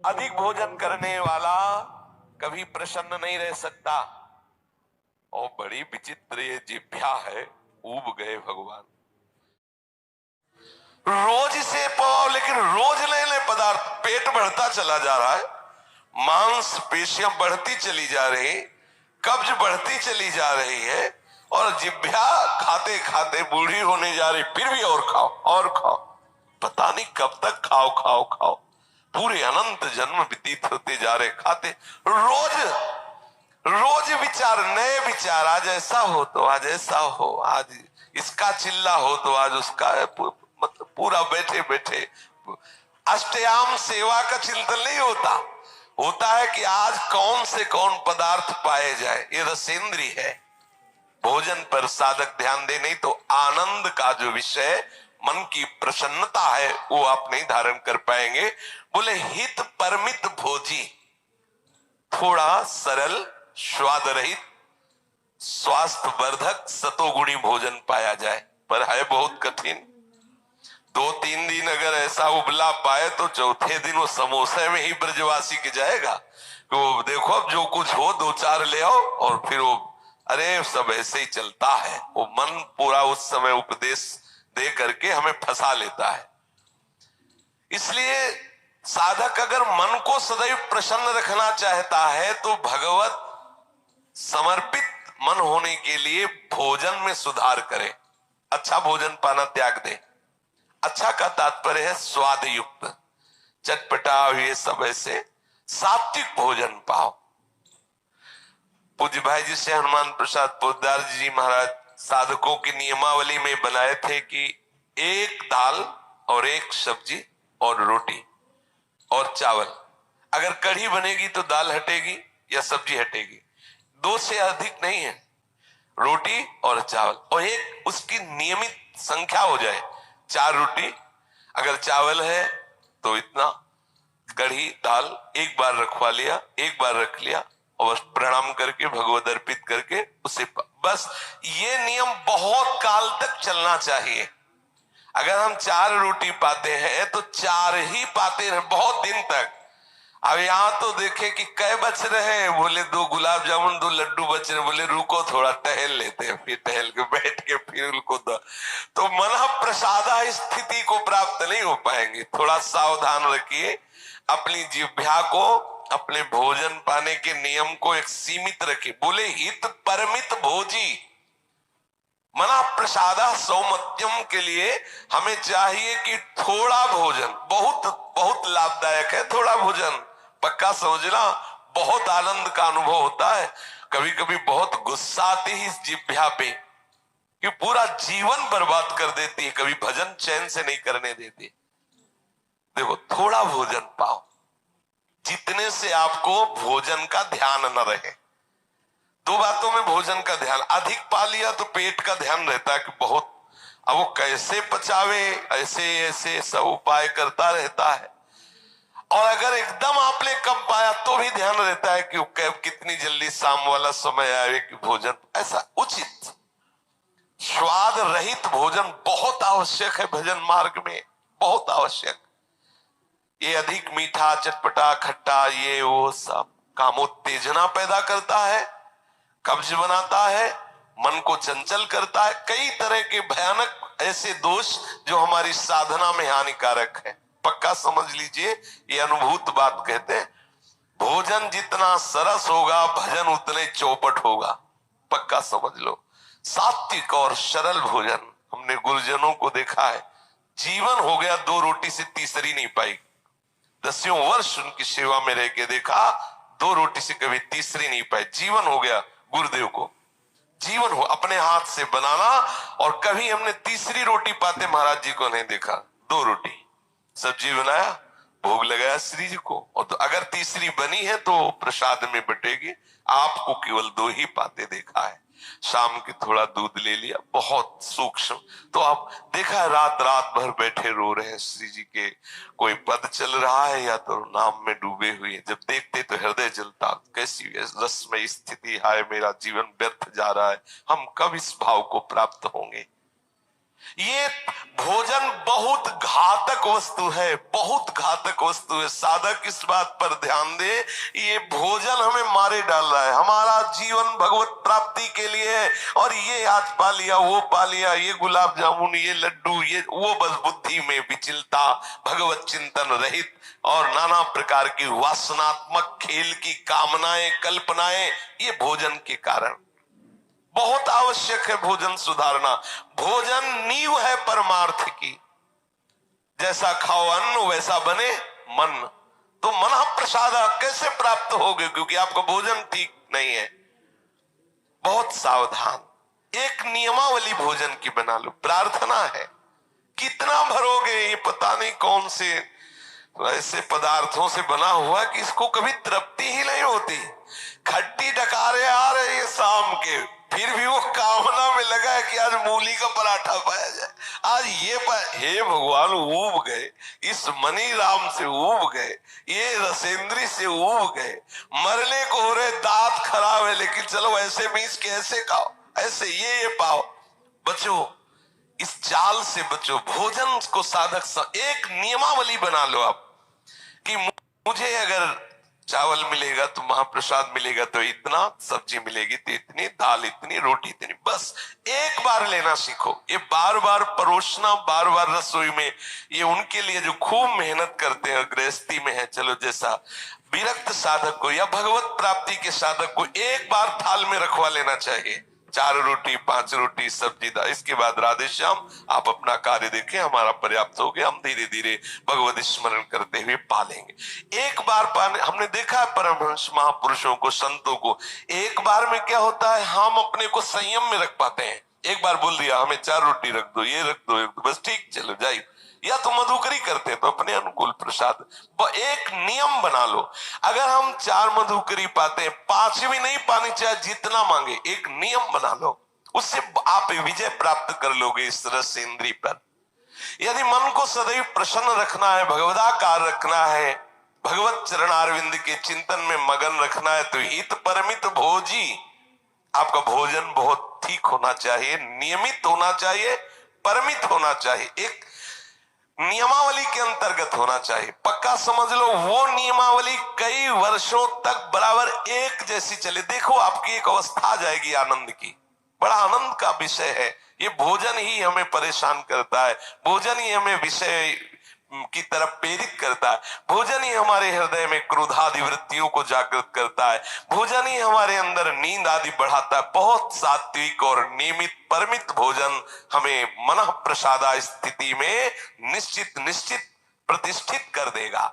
अधिक भोजन करने वाला कभी प्रसन्न नहीं रह सकता। और बड़ी विचित्र ये जिह्वा है, ऊब गए भगवान। रोज से पाओ, लेकिन रोज नए नए पदार्थ, पेट बढ़ता चला जा रहा है, मांस पेशियां बढ़ती चली जा रही, कब्ज बढ़ती चली जा रही है, और जिह्वा खाते खाते बूढ़ी होने जा रही, फिर भी और खाओ और खाओ। पता नहीं कब तक खाओ खाओ खाओ। पूरे अनंत जन्म व्यतीत होते जा रहे खाते। रोज रोज विचार, नए विचार, आज ऐसा हो तो आज ऐसा हो, आज इसका चिल्ला हो तो आज उसका, मतलब पूरा बैठे बैठे अष्टयाम सेवा का चिंतन नहीं होता। होता है कि आज कौन से कौन पदार्थ पाए जाए। ये रसेंद्री है। भोजन पर साधक ध्यान दे, नहीं तो आनंद का जो विषय, मन की प्रसन्नता है, वो आप नहीं धारण कर पाएंगे। बोले हित परमित भोजी, थोड़ा सरल, स्वाद रहित, स्वास्थ्य वर्धक सतोगुणी भोजन पाया जाए, पर है बहुत कठिन। 2-3 दिन अगर ऐसा उबला पाए तो चौथे दिन वो समोसे में ही ब्रजवासी के जाएगा। तो देखो अब जो कुछ हो 2-4 ले आओ, और फिर वो, अरे सब ऐसे ही चलता है। वो मन पूरा उस समय उपदेश दे करके हमें फंसा लेता है। इसलिए साधक अगर मन को सदैव प्रसन्न रखना चाहता है तो भगवत समर्पित मन होने के लिए भोजन में सुधार करे, अच्छा भोजन पाना त्याग दे। अच्छा का तात्पर्य है स्वाद युक्त, चटपटा, ये सब ऐसे सात्विक भोजन पाओ। पूज्य भाई जी से हनुमान प्रसाद पोद्दार जी महाराज साधकों की नियमावली में बनाए थे कि एक दाल और एक सब्जी और रोटी और चावल। अगर कढ़ी बनेगी तो दाल हटेगी या सब्जी हटेगी, 2 से अधिक नहीं है। रोटी और चावल, और एक उसकी नियमित संख्या हो जाए, 4 रोटी, अगर चावल है तो इतना, कढ़ी दाल एक बार रखवा लिया, एक बार रख लिया, और प्रणाम करके भगवत अर्पित करके उसे, बस ये नियम बहुत काल तक चलना चाहिए। अगर हम 4 रोटी पाते हैं तो 4 ही पाते हैं बहुत दिन तक। अब यहाँ तो देखे कि कै बच रहे हैं, बोले 2 गुलाब जामुन 2 लड्डू बच रहे, बोले रुको थोड़ा टहल लेते हैं, फिर टहल के बैठ के फिर उनको दो, तो मन प्रसादा स्थिति को प्राप्त नहीं हो पाएंगे। थोड़ा सावधान रखिए, अपनी जिह्वा को, अपने भोजन पाने के नियम को एक सीमित रखिए। बोले हित परमित भोजी, मना प्रसादा सौमत्यम के लिए हमें चाहिए कि थोड़ा भोजन बहुत बहुत लाभदायक है। थोड़ा भोजन पक्का समझना, बहुत आनंद का अनुभव होता है। कभी कभी बहुत गुस्सा आती है इस जिह्वा पे कि पूरा जीवन बर्बाद कर देती है, कभी भजन चैन से नहीं करने देती। देखो थोड़ा भोजन पाओ, जितने से आपको भोजन का ध्यान न रहे। 2 बातों में भोजन का ध्यान, अधिक पा लिया तो पेट का ध्यान रहता है कि बहुत, अब वो कैसे पचावे, ऐसे ऐसे सब उपाय करता रहता है। और अगर एकदम आपने कम पाया तो भी ध्यान रहता है कि कितनी जल्दी शाम वाला समय आए कि भोजन ऐसा उचित, स्वाद रहित भोजन बहुत आवश्यक है भजन मार्ग में, बहुत आवश्यक। ये अधिक मीठा, चटपटा, खट्टा, ये वो सब कामोत्तेजना पैदा करता है, कब्ज बनाता है, मन को चंचल करता है, कई तरह के भयानक ऐसे दोष जो हमारी साधना में हानिकारक है। पक्का समझ लीजिए, ये अनुभूत बात कहते हैं। भोजन जितना सरस होगा भजन उतने चौपट होगा, पक्का समझ लो। सात्विक और सरल भोजन, हमने गुरुजनों को देखा है, जीवन हो गया 2 रोटी से तीसरी नहीं पाई। 10 वर्ष उनकी सेवा में रह के देखा, 2 रोटी से कभी तीसरी नहीं पाई। जीवन हो गया गुरुदेव को, जीवन हो अपने हाथ से बनाना, और कभी हमने तीसरी रोटी पाते महाराज जी को नहीं देखा। 2 रोटी सब्जी बनाया, भोग लगाया श्री जी को, और तो अगर तीसरी बनी है तो प्रसाद में बटेगी। आपको केवल 2 ही पाते देखा है। शाम की थोड़ा दूध ले लिया, बहुत सूक्ष्म। तो आप देखा है रात रात भर बैठे रो रहे हैं श्री जी के, कोई पद चल रहा है या तो नाम में डूबे हुए, जब देखते तो हृदय जलता, कैसी रसमय स्थिति, हाय मेरा जीवन व्यर्थ जा रहा है, हम कब इस भाव को प्राप्त होंगे। ये भोजन बहुत घातक वस्तु है, बहुत घातक वस्तु है। साधक इस बात पर ध्यान दे, ये भोजन हमें मारे डाल रहा है। हमारा जीवन भगवत प्राप्ति के लिए है, और ये आज पा लिया, वो पा लिया, ये गुलाब जामुन, ये लड्डू, ये वो, बस बुद्धि में विचलता, भगवत चिंतन रहित और नाना प्रकार की वासनात्मक खेल की कामनाएं, कल्पनाएं, ये भोजन के कारण। बहुत आवश्यक है भोजन सुधारना। भोजन नींव है परमार्थ की। जैसा खाओ अन्न वैसा बने मन। तो मन प्रसाद कैसे प्राप्त होगे, क्योंकि आपका भोजन ठीक नहीं है। बहुत सावधान। एक नियमावली भोजन की बना लो। प्रार्थना है, कितना भरोगे, ये पता नहीं कौन से ऐसे पदार्थों से बना हुआ कि इसको कभी तृप्ति ही नहीं होती। खट्टी डकारे आ रहे हैं शाम के, फिर भी वो कामना में लगा है कि आज मूली का पराठा पाया जाए, आज ये हे भगवान, ऊब गए, इस मनी राम से ऊब गए, ये रसेंद्री से ऊब गए, मरने को हो रहे, दांत खराब है, लेकिन चलो ऐसे मीस के ऐसे खाओ, ऐसे ये पाओ। बचो, इस जाल से बचो। भोजन को साधक एक नियमावली बना लो आप कि मुझे अगर चावल मिलेगा तो महाप्रसाद मिलेगा, तो इतना सब्जी मिलेगी तो इतनी, दाल इतनी, रोटी इतनी, बस एक बार लेना सीखो। ये बार बार परोसना, बार बार रसोई में, ये उनके लिए जो खूब मेहनत करते हैं, गृहस्थी में है, चलो जैसा विरक्त साधक को या भगवत प्राप्ति के साधक को एक बार थाल में रखवा लेना चाहिए। 4 रोटी 5 रोटी सब्जी दाल, इसके बाद राधे श्याम, आप अपना कार्य देखें, हमारा पर्याप्त हो गया, हम धीरे धीरे भगवत स्मरण करते हुए पालेंगे। एक बार पाने, हमने देखा है परमहंस महापुरुषों को, संतों को, एक बार में क्या होता है, हम अपने को संयम में रख पाते हैं। एक बार बोल दिया हमें 4 रोटी रख दो, ये रख दो, बस ठीक, चलो जाइए। या तो मधुकरी करते तो अपने अनुकूल प्रसाद। एक नियम बना लो, अगर हम 4 मधुकरी पाते हैं, 5वीं नहीं पानी चाहे जितना मांगे, एक नियम बना लो, उससे आप विजय प्राप्त कर लोगे इस रस इंद्री पर। यदि मन को सदैव प्रसन्न रखना है, भगवदाकार रखना है, भगवत चरणारविंद के चिंतन में मगन रखना है, तो हित परमित भोजी, आपका भोजन बहुत ठीक होना चाहिए, नियमित होना चाहिए, परमित होना चाहिए, एक नियमावली के अंतर्गत होना चाहिए। पक्का समझ लो, वो नियमावली कई वर्षों तक बराबर एक जैसी चले। देखो आपकी एक अवस्था आ जाएगी आनंद की, बड़ा आनंद का विषय है। ये भोजन ही हमें परेशान करता है, भोजन ही हमें विषय की तरफ प्रेरित करता है, भोजन ही हमारे हृदय में क्रोधादि वृत्तियों को जागृत करता है, भोजन ही हमारे अंदर नींद आदि बढ़ाता है। बहुत सात्विक और नियमित परमित भोजन हमें मन प्रसादा स्थिति में निश्चित प्रतिष्ठित कर देगा।